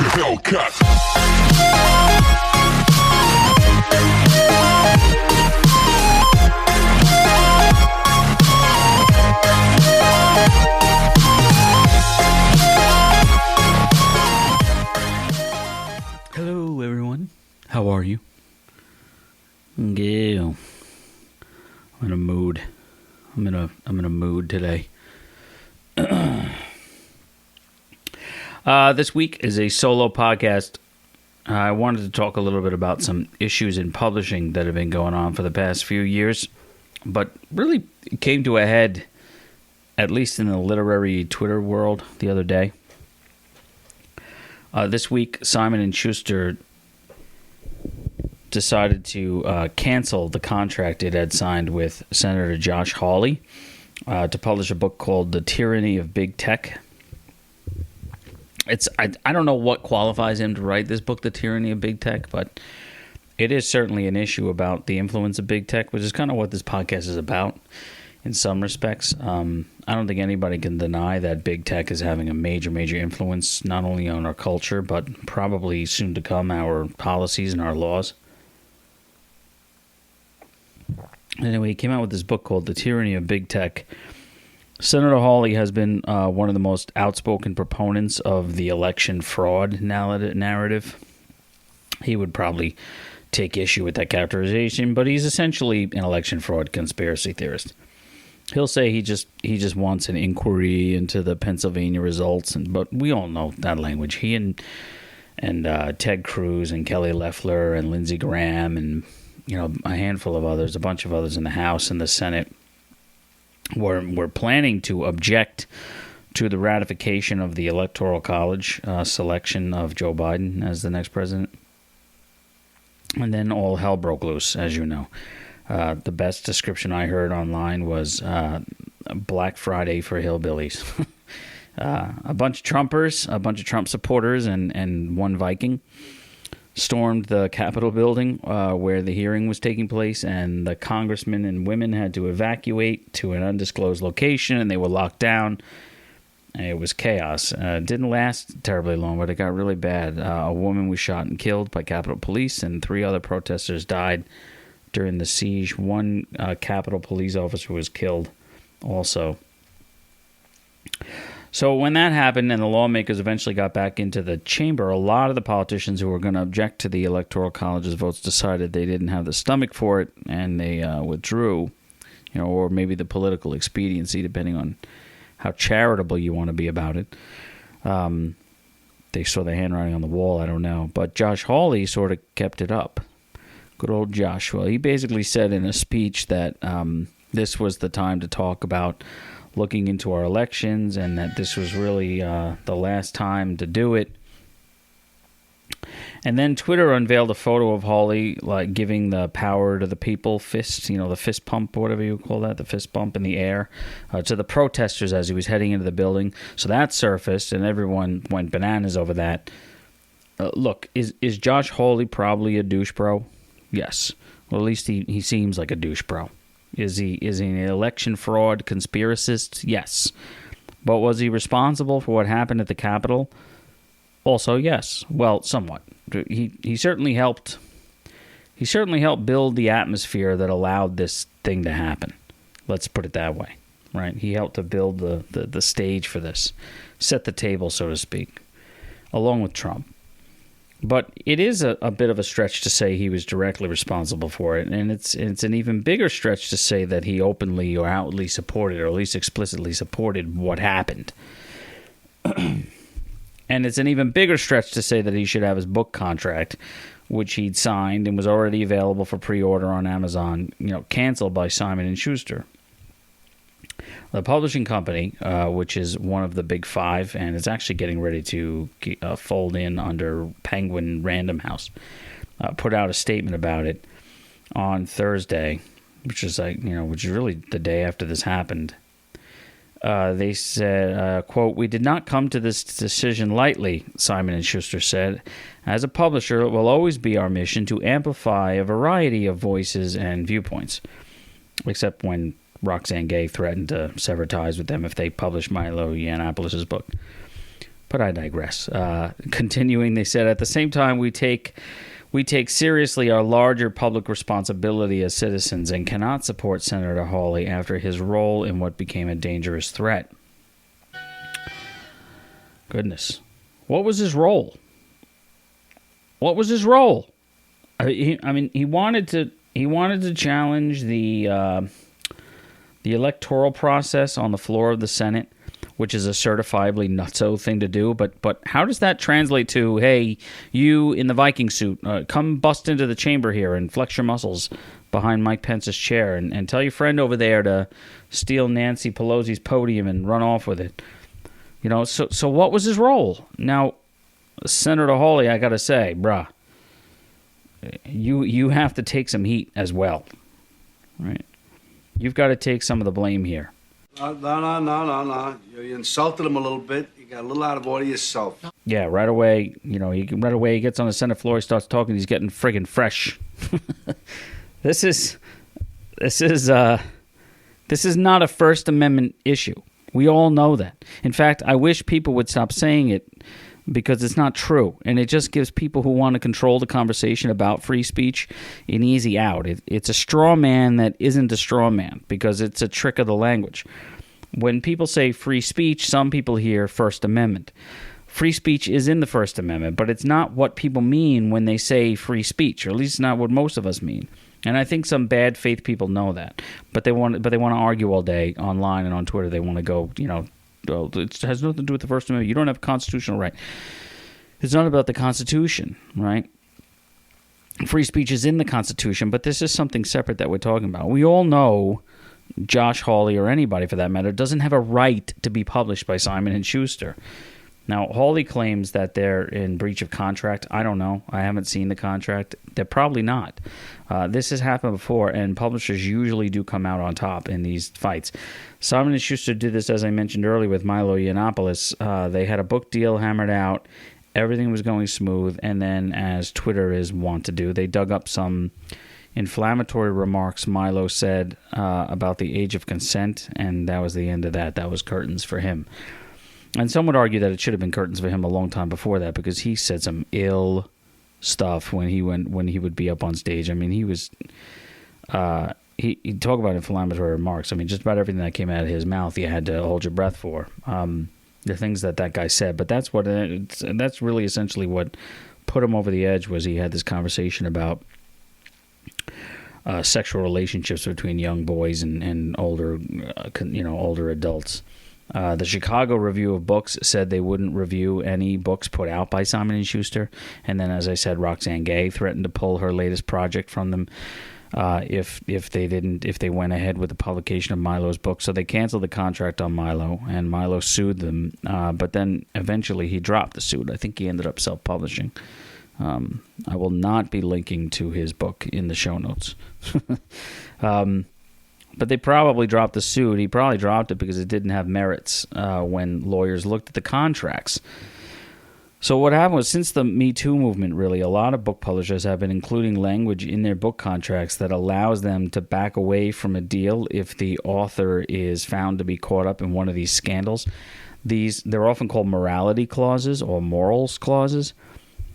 Hellcat. Hello, everyone. How are you? Yeah, I'm in a mood. I'm in a mood today. This week is a solo podcast. I wanted to talk a little bit about some issues in publishing that have been going on for the past few years, but really it came to a head, at least in the literary Twitter world, the other day. This week, Simon & Schuster decided to cancel the contract it had signed with Senator Josh Hawley to publish a book called The Tyranny of Big Tech. I don't know what qualifies him to write this book, The Tyranny of Big Tech, but it is certainly an issue about the influence of big tech, which is kind of what this podcast is about in some respects. I don't think anybody can deny that big tech is having a major influence, not only on our culture, but probably soon to come our policies and our laws. Anyway, he came out with this book called The Tyranny of Big Tech. Senator Hawley has been one of the most outspoken proponents of the election fraud narrative. He would probably take issue with that characterization, but he's essentially an election fraud conspiracy theorist. He'll say he just wants an inquiry into the Pennsylvania results, but we all know that language. He and Ted Cruz and Kelly Loeffler and Lindsey Graham and a handful of others, a bunch of others in the House and the Senate were planning to object to the ratification of the Electoral College selection of Joe Biden as the next president. And then all hell broke loose, as you know. The best description I heard online was Black Friday for hillbillies. A bunch of Trumpers, a bunch of Trump supporters, and one Viking stormed the Capitol building where the hearing was taking place, and the congressmen and women had to evacuate to an undisclosed location, and they were locked down. And it was chaos. It didn't last terribly long, but it got really bad. A woman was shot and killed by Capitol Police, and 3 other protesters died during the siege. One Capitol Police officer was killed also. So when that happened and the lawmakers eventually got back into the chamber, a lot of the politicians who were going to object to the Electoral College's votes decided they didn't have the stomach for it, and they withdrew, or maybe the political expediency, depending on how charitable you want to be about it. They saw the handwriting on the wall, I don't know. But Josh Hawley sort of kept it up. Good old Josh. Well, he basically said in a speech that this was the time to talk about looking into our elections and that this was really the last time to do it. And then Twitter unveiled a photo of Hawley like giving the power to the people fist, the fist pump, or whatever you call that, the fist bump in the air, to the protesters as he was heading into the building. So that surfaced, and everyone went bananas over that. Look, is Josh Hawley probably a douche bro? Yes. Well, at least he seems like a douche bro. Is he an election fraud conspiracist? Yes. But was he responsible for what happened at the Capitol? Also, yes. Well, somewhat. He certainly helped. He certainly helped build the atmosphere that allowed this thing to happen. Let's put it that way, right? He helped to build the stage for this, set the table, so to speak, along with Trump. But it is a bit of a stretch to say he was directly responsible for it, and it's an even bigger stretch to say that he openly or outwardly supported, or at least explicitly supported, what happened. And it's an even bigger stretch to say that he should have his book contract, which he'd signed and was already available for pre-order on Amazon, canceled by Simon & Schuster. The publishing company, which is one of the big 5, and is actually getting ready to fold in under Penguin Random House, put out a statement about it on Thursday, which is really the day after this happened. They said, quote, "We did not come to this decision lightly," Simon & Schuster said. "As a publisher, it will always be our mission to amplify a variety of voices and viewpoints," except when Roxane Gay threatened to sever ties with them if they published Milo Yiannopoulos' book. But I digress. Continuing, they said, at the same time, we take seriously our larger public responsibility as citizens and cannot support Senator Hawley after his role in what became a dangerous threat. Goodness. What was his role? What was his role? He wanted to challenge the electoral process on the floor of the Senate, which is a certifiably nutso thing to do. But how does that translate to, hey, you in the Viking suit, come bust into the chamber here and flex your muscles behind Mike Pence's chair and tell your friend over there to steal Nancy Pelosi's podium and run off with it. So what was his role? Now, Senator Hawley, I got to say, bruh, you have to take some heat as well, right? You've got to take some of the blame here. No. You insulted him a little bit. You got a little out of order yourself. Yeah, right away, he gets on the Senate floor, he starts talking, he's getting friggin' fresh. This is not a First Amendment issue. We all know that. In fact, I wish people would stop saying it because it's not true. And it just gives people who want to control the conversation about free speech an easy out. It's a straw man that isn't a straw man because it's a trick of the language. When people say free speech, some people hear First Amendment. Free speech is in the First Amendment, but it's not what people mean when they say free speech, or at least not what most of us mean. And I think some bad faith people know that, but they want to argue all day online and on Twitter. They want to go, it has nothing to do with the First Amendment. You don't have a constitutional right. It's not about the Constitution, right? Free speech is in the Constitution, but this is something separate that we're talking about. We all know Josh Hawley, or anybody for that matter, doesn't have a right to be published by Simon & Schuster. Now, Hawley claims that they're in breach of contract. I don't know. I haven't seen the contract. They're probably not. This has happened before, and publishers usually do come out on top in these fights. Simon & Schuster did this, as I mentioned earlier, with Milo Yiannopoulos. They had a book deal hammered out. Everything was going smooth, and then, as Twitter is wont to do, they dug up some inflammatory remarks Milo said about the age of consent, and that was the end of that. That was curtains for him. And some would argue that it should have been curtains for him a long time before that, because he said some ill stuff when he would be up on stage. I mean, he was he'd talk about inflammatory remarks. I mean, just about everything that came out of his mouth, you had to hold your breath for. The things that guy said, but that's really essentially what put him over the edge. Was he had this conversation about sexual relationships between young boys and older adults. The Chicago Review of Books said they wouldn't review any books put out by Simon & Schuster. And then, as I said, Roxane Gay threatened to pull her latest project from them if they went ahead with the publication of Milo's book. So they canceled the contract on Milo, and Milo sued them. But then eventually he dropped the suit. I think he ended up self-publishing. I will not be linking to his book in the show notes. But they probably dropped the suit. He probably dropped it because it didn't have merits when lawyers looked at the contracts. So what happened was, since the Me Too movement, really, a lot of book publishers have been including language in their book contracts that allows them to back away from a deal if the author is found to be caught up in one of these scandals. They're often called morality clauses or morals clauses.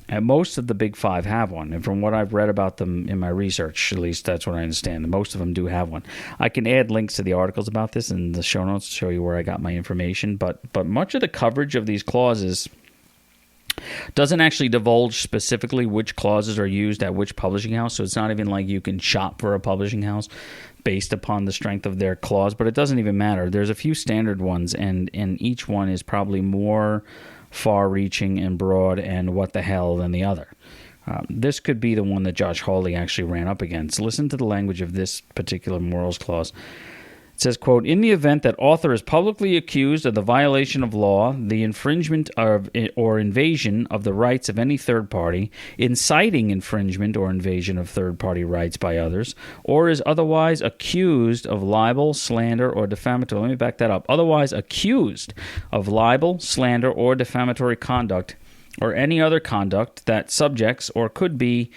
And most of the big five have one. And from what I've read about them in my research, at least that's what I understand, most of them do have one. I can add links to the articles about this in the show notes to show you where I got my information. But much of the coverage of these clauses doesn't actually divulge specifically which clauses are used at which publishing house. So it's not even like you can shop for a publishing house based upon the strength of their clause. But it doesn't even matter. There's a few standard ones, and each one is probably more far-reaching and broad and what the hell than the other. This could be the one that Josh Hawley actually ran up against. Listen to the language of this particular morals clause. It says, quote, "In the event that author is publicly accused of the violation of law, the infringement of or invasion of the rights of any third party, inciting infringement or invasion of third party rights by others, or is otherwise accused of libel, slander, or defamatory," let me back that up, "otherwise accused of libel, slander, or defamatory conduct or any other conduct that subjects or could be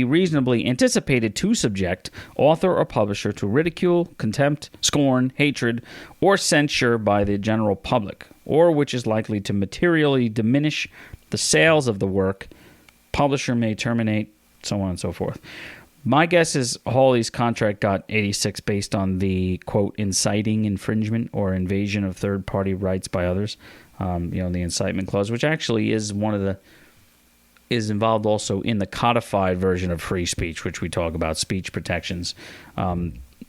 reasonably anticipated to subject author or publisher to ridicule, contempt, scorn, hatred, or censure by the general public, or which is likely to materially diminish the sales of the work, publisher may terminate, so on and so forth. My guess is Hawley's contract got 86 based on the, quote, inciting infringement or invasion of third-party rights by others, the incitement clause, which actually is is involved also in the codified version of free speech, which we talk about, speech protections.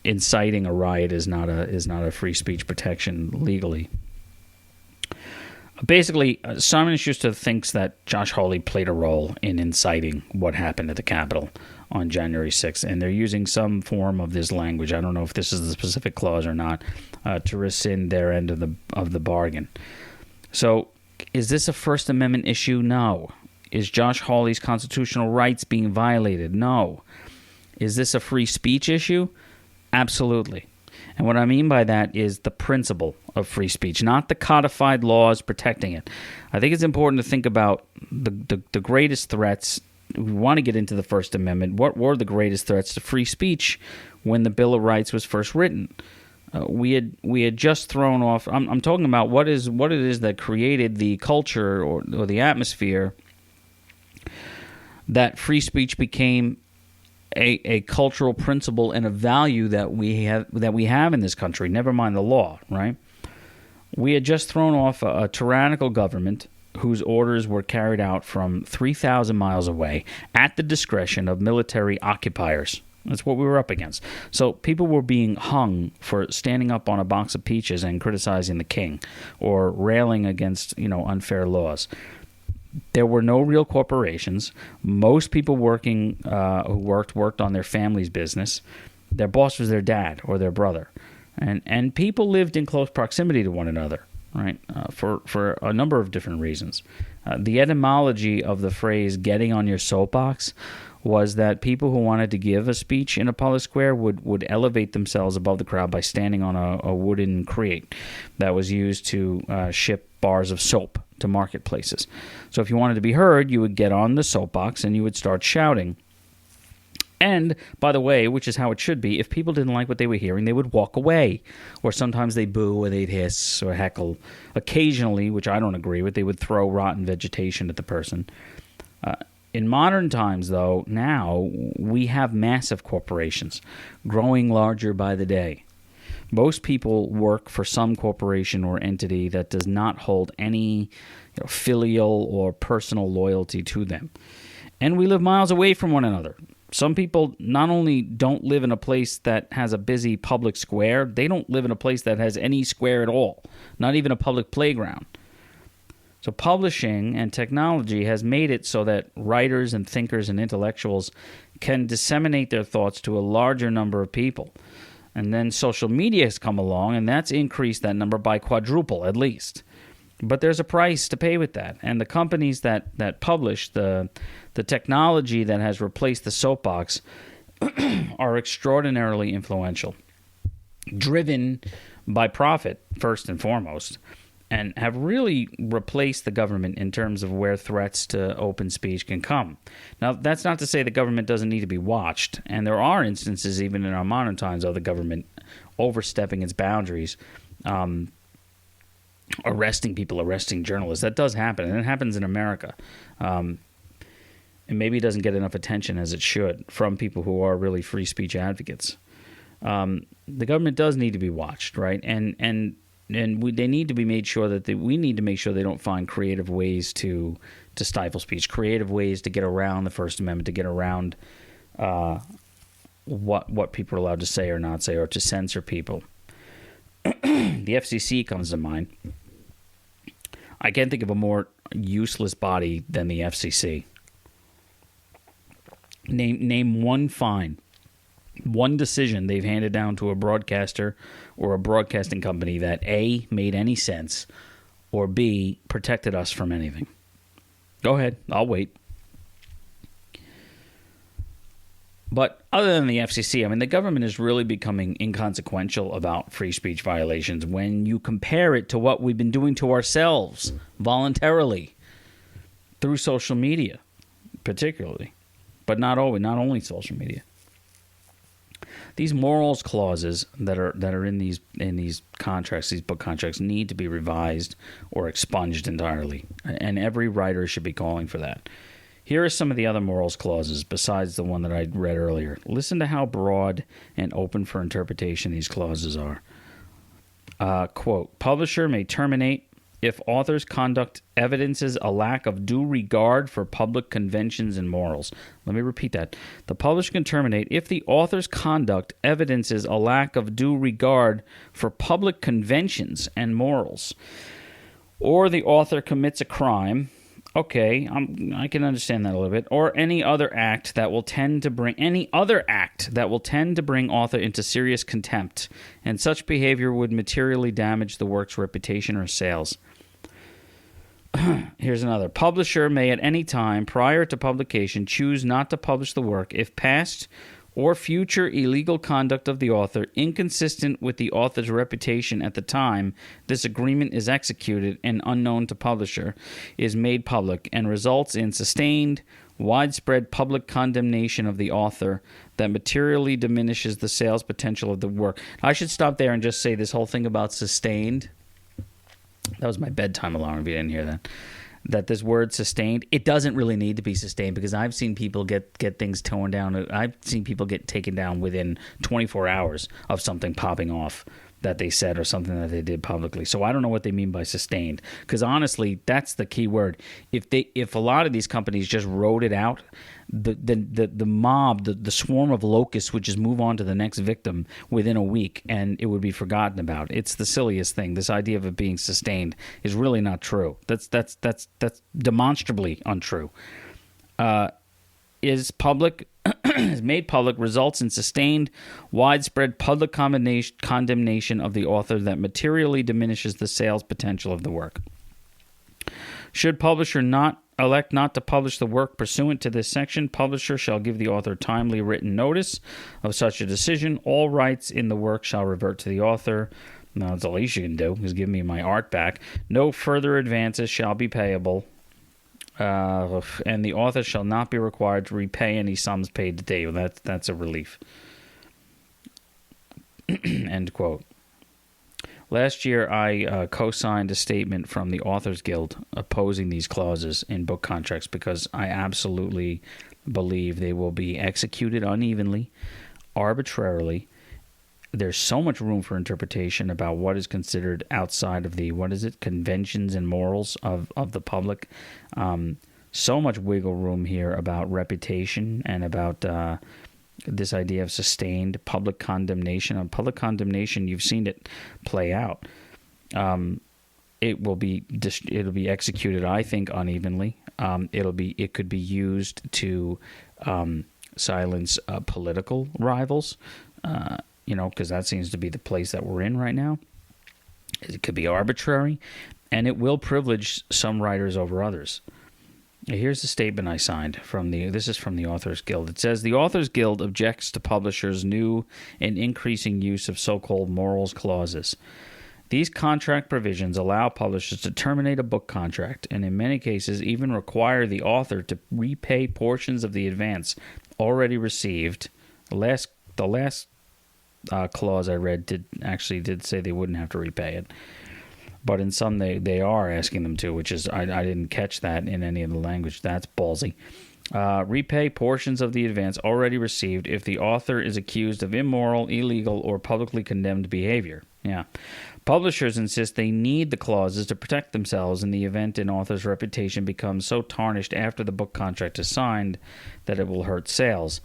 Inciting a riot is not a free speech protection legally. Basically, Simon & Schuster thinks that Josh Hawley played a role in inciting what happened at the Capitol on January 6th, and they're using some form of this language. I don't know if this is the specific clause or not, to rescind their end of the bargain. So, is this a First Amendment issue? No. Is Josh Hawley's constitutional rights being violated? No. Is this a free speech issue? Absolutely. And what I mean by that is the principle of free speech, not the codified laws protecting it. I think it's important to think about the greatest threats. We want to get into the First Amendment. What were the greatest threats to free speech when the Bill of Rights was first written? We had just thrown off. I'm talking about what it is that created the culture or the atmosphere that free speech became a cultural principle and a value that we have in this country. Never mind the law, right? We had just thrown off a tyrannical government whose orders were carried out from 3,000 miles away at the discretion of military occupiers. That's what we were up against. So people were being hung for standing up on a box of peaches and criticizing the king or railing against, unfair laws. There were no real corporations. Most people working who worked on their family's business. Their boss was their dad or their brother. And people lived in close proximity to one another, right, for a number of different reasons. The etymology of the phrase getting on your soapbox was that people who wanted to give a speech in a public square would elevate themselves above the crowd by standing on a wooden crate that was used to ship bars of soap to marketplaces. So if you wanted to be heard, you would get on the soapbox and you would start shouting. And, by the way, which is how it should be, if people didn't like what they were hearing, they would walk away. Or sometimes they'd boo or they'd hiss or heckle. Occasionally, which I don't agree with, they would throw rotten vegetation at the person. In modern times, though, now we have massive corporations growing larger by the day. Most people work for some corporation or entity that does not hold any filial or personal loyalty to them. And we live miles away from one another. Some people not only don't live in a place that has a busy public square, they don't live in a place that has any square at all, not even a public playground. So publishing and technology has made it so that writers and thinkers and intellectuals can disseminate their thoughts to a larger number of people. And then social media has come along, and that's increased that number by quadruple at least. But there's a price to pay with that. And the companies that publish the technology that has replaced the soapbox are extraordinarily influential, driven by profit first and foremost, and have really replaced the government in terms of where threats to open speech can come. Now, that's not to say the government doesn't need to be watched, and there are instances even in our modern times of the government overstepping its boundaries, arresting people, arresting journalists. That does happen, and it happens in America. And maybe it doesn't get enough attention as it should from people who are really free speech advocates. The government does need to be watched, right? And they need to be made sure that we need to make sure they don't find creative ways to stifle speech, creative ways to get around the First Amendment, to get around what people are allowed to say or not say, or to censor people. The FCC comes to mind. I can't think of a more useless body than the FCC. Name one fine, one decision they've handed down to a broadcaster or a broadcasting company that A, made any sense, or B, protected us from anything. Go ahead, I'll wait. But other than the FCC, I mean, the government is really becoming inconsequential about free speech violations when you compare it to what we've been doing to ourselves voluntarily through social media, particularly, but not only social media. These morals clauses that are in these contracts, these book contracts, need to be revised or expunged entirely, and every writer should be calling for that. Here are some of the other morals clauses besides the one that I read earlier. Listen to how broad and open for interpretation these clauses are. Quote, publisher may terminate if author's conduct evidences a lack of due regard for public conventions and morals. Let me repeat that. The publisher can terminate if the author's conduct evidences a lack of due regard for public conventions and morals, or the author commits a crime. Okay, I can understand that a little bit. Or any other act that will tend to bring author into serious contempt, and such behavior would materially damage the work's reputation or sales. Here's another. Publisher may at any time prior to publication choose not to publish the work if past or future illegal conduct of the author, inconsistent with the author's reputation at the time this agreement is executed and unknown to publisher, is made public and results in sustained, widespread public condemnation of the author that materially diminishes the sales potential of the work. I should stop there and just say this whole thing about sustained. That was my bedtime alarm if you didn't hear that. That this word sustained, it doesn't really need to be sustained, because I've seen people get things torn down. I've seen people get taken down within 24 hours of something popping off that they said or something that they did publicly. So I don't know what they mean by sustained, because honestly, that's the key word. If a lot of these companies just wrote it out, the mob, the swarm of locusts would just move on to the next victim within a week, and it would be forgotten about. It's the silliest thing. This idea of it being sustained is really not true. That's demonstrably untrue. Is made public results in sustained, widespread public condemnation of the author that materially diminishes the sales potential of the work. Should publisher elect not to publish the work pursuant to this section, publisher shall give the author timely written notice of such a decision. All rights in the work shall revert to the author. Now, that's the least you can do, is give me my art back. No further advances shall be payable. And the author shall not be required to repay any sums paid to date. Well, that's a relief. End quote. Last year, I co-signed a statement from the Authors Guild opposing these clauses in book contracts because I absolutely believe they will be executed unevenly, arbitrarily. There's so much room for interpretation about what is considered outside of the, conventions and morals of the public. So much wiggle room here about reputation and about this idea of sustained public condemnation. On public condemnation, you've seen it play out. It'll be executed, I think, unevenly. It could be used to silence political rivals. Because that seems to be the place that we're in right now. It could be arbitrary, and it will privilege some writers over others. Here's the statement I signed this is from the Authors Guild. It says, the Authors Guild objects to publishers' new and increasing use of so-called morals clauses. These contract provisions allow publishers to terminate a book contract, and in many cases even require the author to repay portions of the advance already received. The last clause I read did say they wouldn't have to repay it, but in some they are asking them to, which is I didn't catch that in any of the language. That's ballsy. Repay portions of the advance already received if the author is accused of immoral, illegal, or publicly condemned behavior. Yeah. Publishers insist they need the clauses to protect themselves in the event an author's reputation becomes so tarnished after the book contract is signed that it will hurt sales.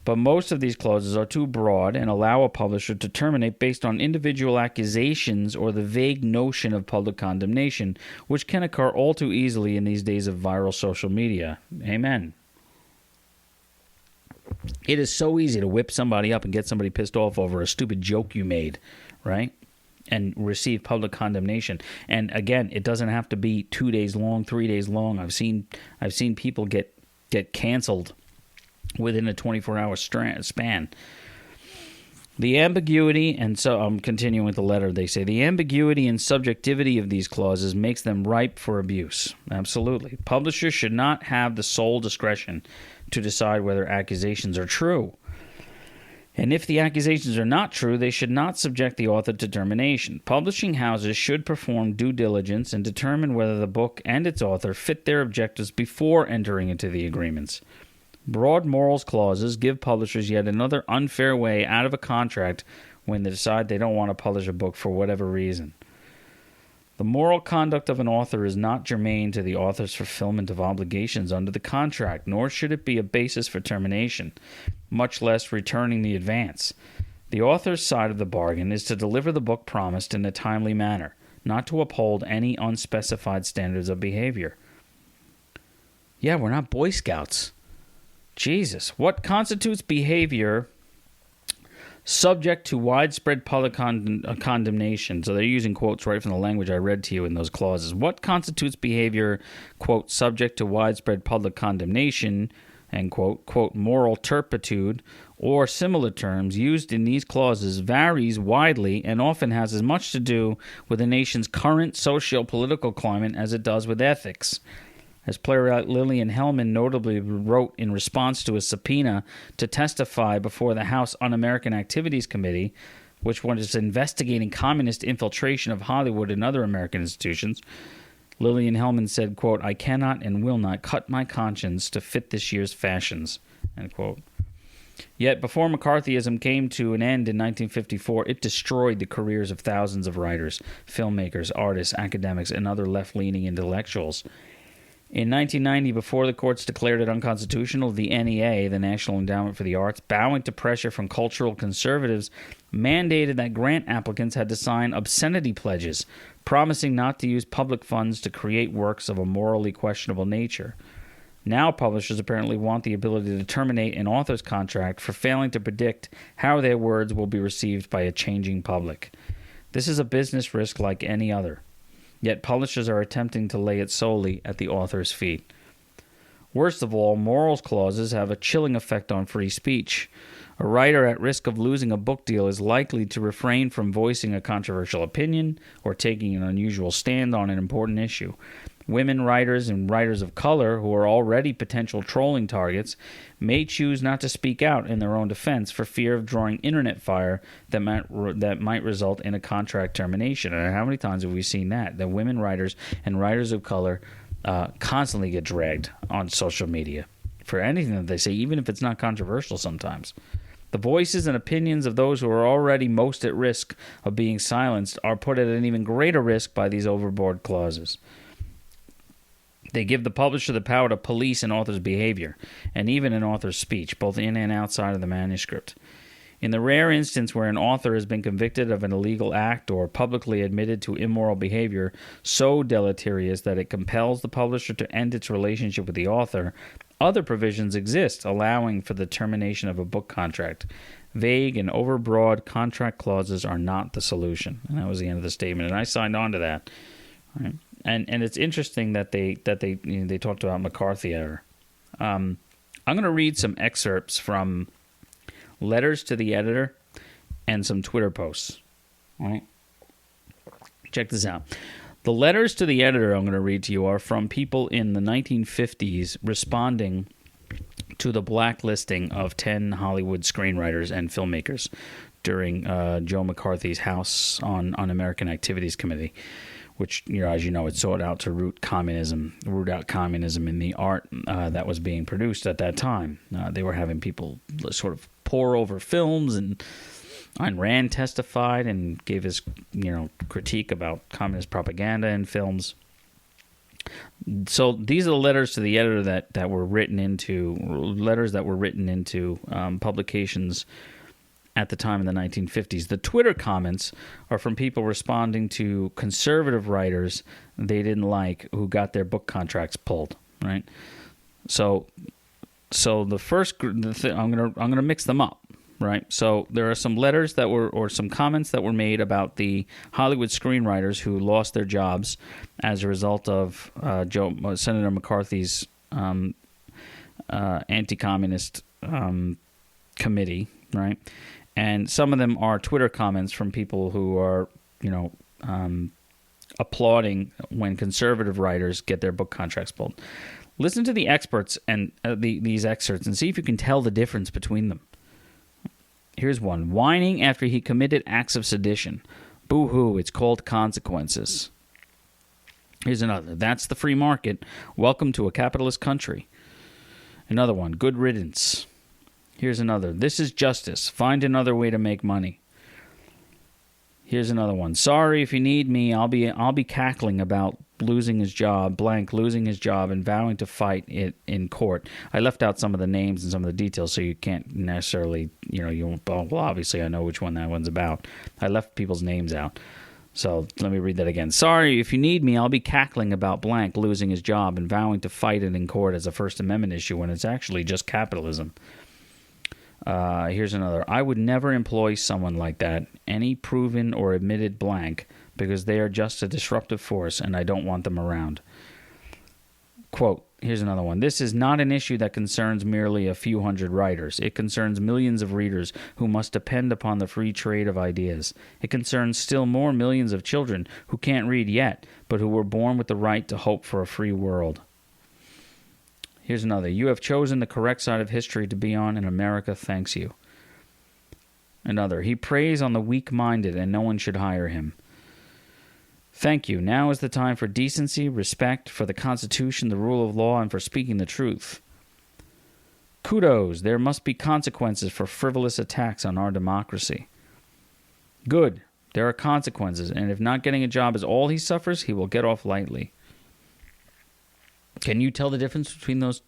But most of these clauses are too broad and allow a publisher to terminate based on individual accusations or the vague notion of public condemnation, which can occur all too easily in these days of viral social media. Amen. It is so easy to whip somebody up and get somebody pissed off over a stupid joke you made, right? And receive public condemnation. And again, it doesn't have to be 2 days long, 3 days long. I've seen people get canceled within a 24-hour span. The ambiguity, and so I'm continuing with the letter, they say, the ambiguity and subjectivity of these clauses makes them ripe for abuse. Absolutely. Publishers should not have the sole discretion to decide whether accusations are true. And if the accusations are not true, they should not subject the author to termination. Publishing houses should perform due diligence and determine whether the book and its author fit their objectives before entering into the agreements. Broad morals clauses give publishers yet another unfair way out of a contract when they decide they don't want to publish a book for whatever reason. The moral conduct of an author is not germane to the author's fulfillment of obligations under the contract, nor should it be a basis for termination, much less returning the advance. The author's side of the bargain is to deliver the book promised in a timely manner, not to uphold any unspecified standards of behavior. Yeah, we're not Boy Scouts. Jesus. What constitutes behavior subject to widespread public condemnation? So they're using quotes right from the language I read to you in those clauses. What constitutes behavior, quote, subject to widespread public condemnation, end quote, quote, moral turpitude, or similar terms used in these clauses varies widely and often has as much to do with a nation's current socio-political climate as it does with ethics. As playwright Lillian Hellman notably wrote in response to a subpoena to testify before the House Un-American Activities Committee, which was investigating communist infiltration of Hollywood and other American institutions, Lillian Hellman said, quote, I cannot and will not cut my conscience to fit this year's fashions, end quote. Yet before McCarthyism came to an end in 1954, it destroyed the careers of thousands of writers, filmmakers, artists, academics, and other left-leaning intellectuals. In 1990, before the courts declared it unconstitutional, the NEA, the National Endowment for the Arts, bowing to pressure from cultural conservatives, mandated that grant applicants had to sign obscenity pledges, promising not to use public funds to create works of a morally questionable nature. Now publishers apparently want the ability to terminate an author's contract for failing to predict how their words will be received by a changing public. This is a business risk like any other. Yet publishers are attempting to lay it solely at the author's feet. Worst of all, morals clauses have a chilling effect on free speech. A writer at risk of losing a book deal is likely to refrain from voicing a controversial opinion or taking an unusual stand on an important issue. Women writers and writers of color who are already potential trolling targets may choose not to speak out in their own defense for fear of drawing internet fire that might result in a contract termination. And how many times have we seen that? That women writers and writers of color constantly get dragged on social media for anything that they say, even if it's not controversial sometimes. The voices and opinions of those who are already most at risk of being silenced are put at an even greater risk by these overboard clauses. They give the publisher the power to police an author's behavior, and even an author's speech, both in and outside of the manuscript. In the rare instance where an author has been convicted of an illegal act or publicly admitted to immoral behavior so deleterious that it compels the publisher to end its relationship with the author, other provisions exist allowing for the termination of a book contract. Vague and overbroad contract clauses are not the solution. And that was the end of the statement, and I signed on to that. All right. And it's interesting that they talked about McCarthy error. I'm going to read some excerpts from letters to the editor and some Twitter posts. All right, check this out. The letters to the editor I'm going to read to you are from people in the 1950s responding to the blacklisting of 10 Hollywood screenwriters and filmmakers during Joe McCarthy's House on Un-American Activities Committee, which, as you know, it sought out to root out communism in the art that was being produced at that time. They were having people sort of pore over films, and Ayn Rand testified and gave his, critique about communist propaganda in films. So these are the letters to the editor that were written into publications at the time in the 1950s. The Twitter comments are from people responding to conservative writers they didn't like who got their book contracts pulled, right? So the first I'm going to mix them up, right? So there are some letters or some comments that were made about the Hollywood screenwriters who lost their jobs as a result of Senator McCarthy's anti-communist committee, right? And some of them are Twitter comments from people who are, applauding when conservative writers get their book contracts pulled. Listen to the experts and these excerpts and see if you can tell the difference between them. Here's one. Whining after he committed acts of sedition. Boo-hoo, it's called consequences. Here's another. That's the free market. Welcome to a capitalist country. Another one. Good riddance. Here's another. This is justice. Find another way to make money. Here's another one. Sorry, if you need me, I'll be cackling about losing his job, losing his job, and vowing to fight it in court. I left out some of the names and some of the details, so you can't necessarily, well, obviously I know which one that one's about. I left people's names out. So let me read that again. Sorry, if you need me, I'll be cackling about losing his job and vowing to fight it in court as a First Amendment issue when it's actually just capitalism. Here's another. I would never employ someone like that, any proven or admitted because they are just a disruptive force and I don't want them around. Quote, here's another one. This is not an issue that concerns merely a few hundred writers. It concerns millions of readers who must depend upon the free trade of ideas. It concerns still more millions of children who can't read yet, but who were born with the right to hope for a free world. Here's another. You have chosen the correct side of history to be on, and America thanks you. Another. He preys on the weak-minded, and no one should hire him. Thank you. Now is the time for decency, respect, for the Constitution, the rule of law, and for speaking the truth. Kudos. There must be consequences for frivolous attacks on our democracy. Good. There are consequences, and if not getting a job is all he suffers, he will get off lightly. Can you tell the difference between those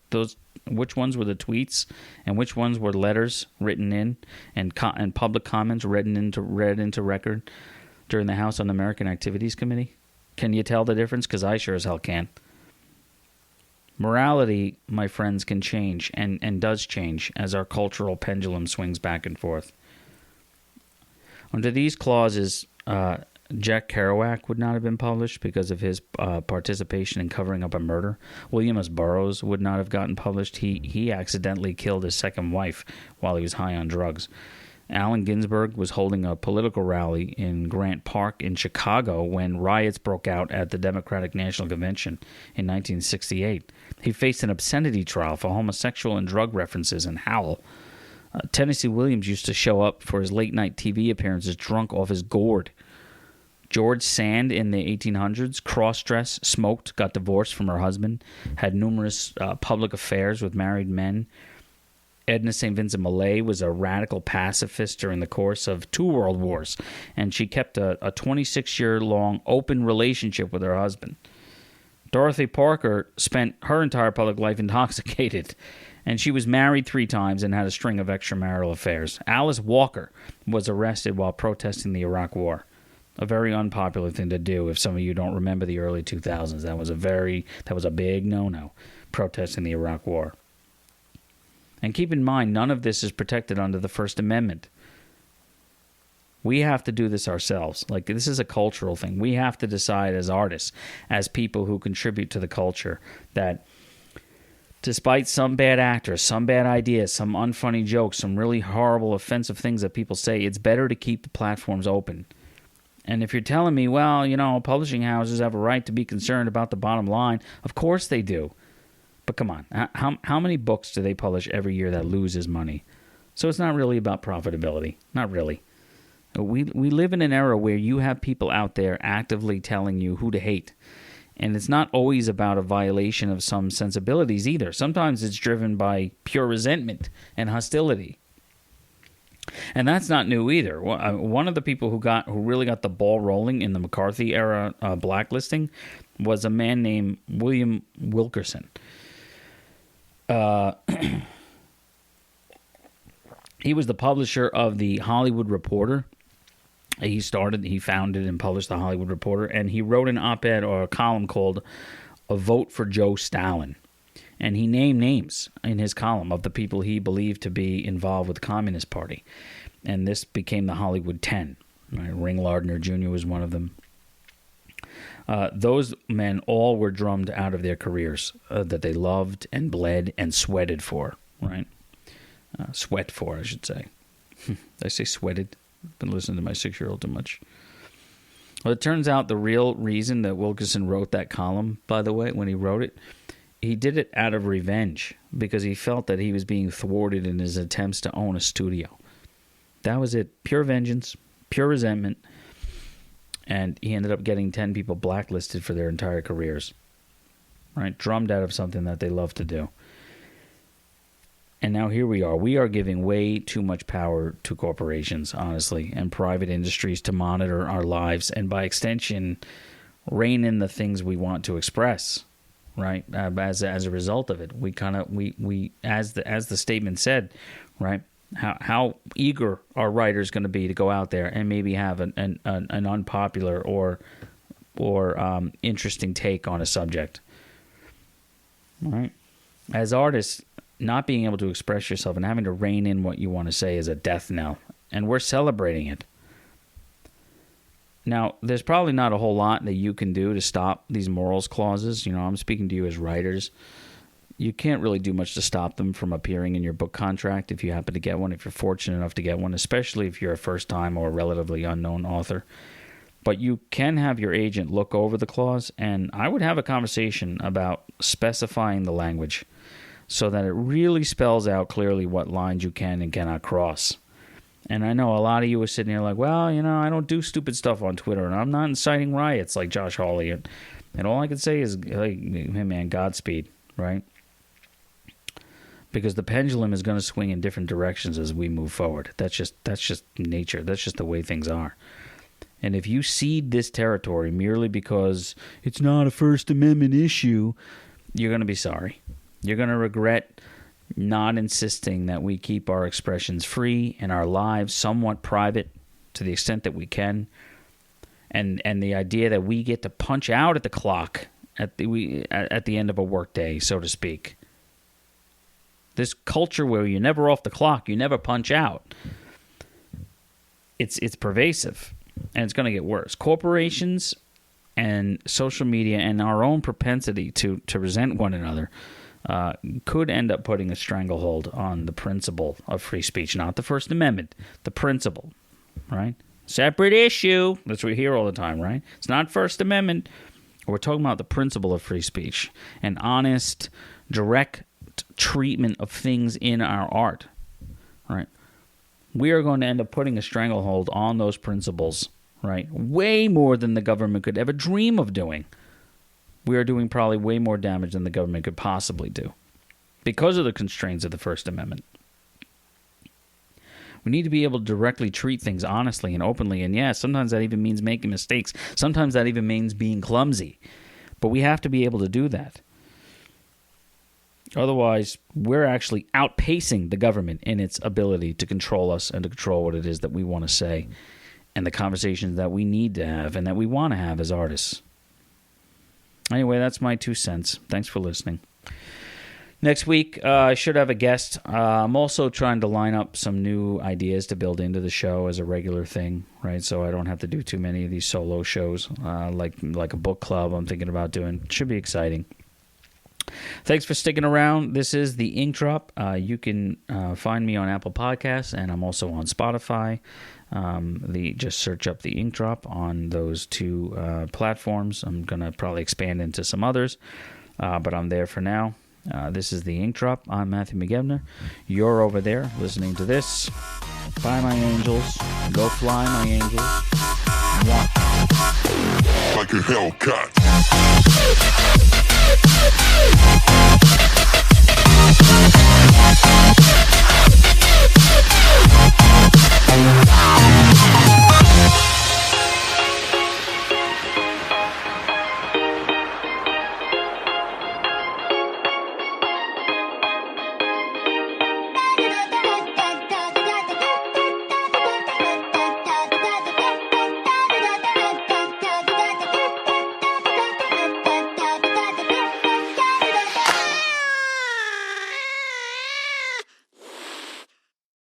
which ones were the tweets and which ones were letters written in and public comments read into record during the House Un-American Activities Committee? Can you tell the difference? Because I sure as hell can. Morality, my friends, can change and does change as our cultural pendulum swings back and forth. Under these clauses, Jack Kerouac would not have been published because of his participation in covering up a murder. William S. Burroughs would not have gotten published. He accidentally killed his second wife while he was high on drugs. Allen Ginsberg was holding a political rally in Grant Park in Chicago when riots broke out at the Democratic National Convention in 1968. He faced an obscenity trial for homosexual and drug references in Howell. Tennessee Williams used to show up for his late-night TV appearances drunk off his gourd. George Sand in the 1800s, cross-dressed, smoked, got divorced from her husband, had numerous public affairs with married men. Edna St. Vincent Millay was a radical pacifist during the course of 2 world wars, and she kept a 26-year-long open relationship with her husband. Dorothy Parker spent her entire public life intoxicated, and she was married 3 times and had a string of extramarital affairs. Alice Walker was arrested while protesting the Iraq War. A very unpopular thing to do. If some of you don't remember the early 2000s, that was a big no-no, protesting the Iraq War. And keep in mind, none of this is protected under the First Amendment. We have to do this ourselves. Like, this is a cultural thing. We have to decide as artists, as people who contribute to the culture, that despite some bad actors, some bad ideas, some unfunny jokes, some really horrible, offensive things that people say, it's better to keep the platforms open. And if you're telling me, well, publishing houses have a right to be concerned about the bottom line, of course they do. But come on, how many books do they publish every year that loses money? So it's not really about profitability. Not really. We live in an era where you have people out there actively telling you who to hate. And it's not always about a violation of some sensibilities either. Sometimes it's driven by pure resentment and hostility. And that's not new either. One of the people who really got the ball rolling in the McCarthy era blacklisting was a man named William Wilkerson. He was the publisher of the Hollywood Reporter. He founded and published the Hollywood Reporter, and he wrote an op-ed or a column called "A Vote for Joe Stalin." And he named names in his column of the people he believed to be involved with the Communist Party. And this became the Hollywood 10. Right? Ring Lardner Jr. was one of them. Those men all were drummed out of their careers that they loved and bled and sweated for. Right? Sweat for, I should say. Did I say sweated? Been listening to my 6-year-old too much. Well, it turns out the real reason that Wilkerson wrote that column, by the way, when he wrote it, he did it out of revenge because he felt that he was being thwarted in his attempts to own a studio. That was it. Pure vengeance, pure resentment. And he ended up getting 10 people blacklisted for their entire careers. Right? Drummed out of something that they love to do. And now here we are. We are giving way too much power to corporations, honestly, and private industries to monitor our lives and, by extension, rein in the things we want to express. Right? As a result of it, we as the statement said, right? How eager are writers going to be to go out there and maybe have an unpopular or interesting take on a subject? Right? As artists, not being able to express yourself and having to rein in what you want to say is a death knell, and we're celebrating it. Now, there's probably not a whole lot that you can do to stop these morals clauses. You know, I'm speaking to you as writers. You can't really do much to stop them from appearing in your book contract if you happen to get one, if you're fortunate enough to get one, especially if you're a first-time or relatively unknown author. But you can have your agent look over the clause, and I would have a conversation about specifying the language so that it really spells out clearly what lines you can and cannot cross. And I know a lot of you are sitting here like, well, you know, I don't do stupid stuff on Twitter, and I'm not inciting riots like Josh Hawley. And all I can say is, hey, man, Godspeed, right? Because the pendulum is going to swing in different directions as we move forward. That's just nature. That's just the way things are. And if you cede this territory merely because it's not a First Amendment issue, you're going to be sorry. You're going to regret not insisting that we keep our expressions free and our lives somewhat private to the extent that we can. And the idea that we get to punch out at the clock at the end of a workday, so to speak. This culture where you're never off the clock, you never punch out. It's pervasive, and it's going to get worse. Corporations and social media and our own propensity to resent one another could end up putting a stranglehold on the principle of free speech, not the First Amendment, the principle, right? Separate issue. That's what we hear all the time, right? It's not First Amendment. We're talking about the principle of free speech, an honest, direct treatment of things in our art, right? We are going to end up putting a stranglehold on those principles, right? Way more than the government could ever dream of doing. We are doing probably way more damage than the government could possibly do because of the constraints of the First Amendment. We need to be able to directly treat things honestly and openly, and yeah, sometimes that even means making mistakes. Sometimes that even means being clumsy. But we have to be able to do that. Otherwise, we're actually outpacing the government in its ability to control us and to control what it is that we want to say and the conversations that we need to have and that we want to have as artists. Anyway, that's my 2 cents. Thanks for listening. Next week, I should have a guest. I'm also trying to line up some new ideas to build into the show as a regular thing, right? So I don't have to do too many of these solo shows, like a book club I'm thinking about doing. It should be exciting. Thanks for sticking around. This is the Ink Drop. You can find me on Apple Podcasts, and I'm also on Spotify. Just search up the Ink Drop on those 2 platforms. I'm going to probably expand into some others, but I'm there for now. This is the Ink Drop. I'm Matthew McGevner. You're over there listening to this. Bye, my angels. Go fly, my angels. Mwah. Like a Hellcat.